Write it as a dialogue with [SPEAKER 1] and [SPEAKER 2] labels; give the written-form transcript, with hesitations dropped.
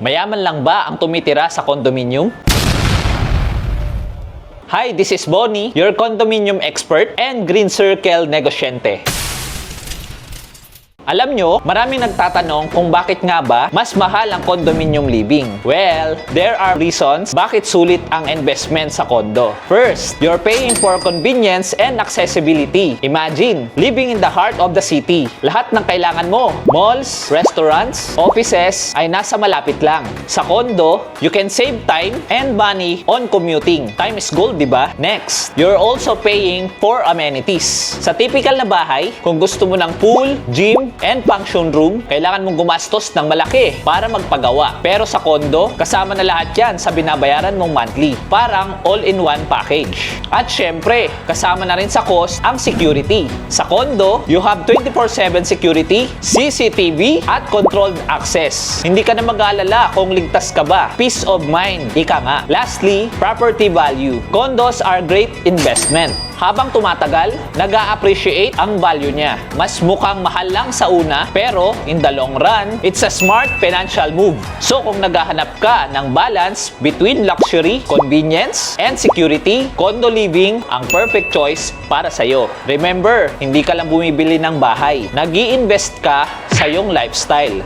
[SPEAKER 1] Mayaman lang ba ang tumitira sa condominium? Hi, this is Bonnie, your condominium expert and Green Circle negosyante. Alam nyo, maraming nagtatanong kung bakit nga ba mas mahal ang condominium living. Well, there are reasons bakit sulit ang investment sa condo. First, you're paying for convenience and accessibility. Imagine, living in the heart of the city. Lahat ng kailangan mo, malls, restaurants, offices, ay nasa malapit lang. Sa condo, you can save time and money on commuting. Time is gold, di ba? Next, you're also paying for amenities. Sa typical na bahay, kung gusto mo ng pool, gym, and function room, kailangan mong gumastos ng malaki para magpagawa. Pero sa condo, kasama na lahat yan sa binabayaran mong monthly. Parang all-in-one package. At syempre, kasama na rin sa cost ang security. Sa condo, you have 24/7 security, CCTV, at controlled access. Hindi ka na mag-aalala kung ligtas ka ba. Peace of mind, ika nga. Lastly, property value. Condos are great investment. Habang tumatagal, nag-a-appreciate ang value niya. Mas mukhang mahal lang sa una, pero in the long run, it's a smart financial move. So kung naghahanap ka ng balance between luxury, convenience, and security, condo living ang perfect choice para sa'yo. Remember, hindi ka lang bumibili ng bahay. Nag-i-invest ka sa iyong lifestyle.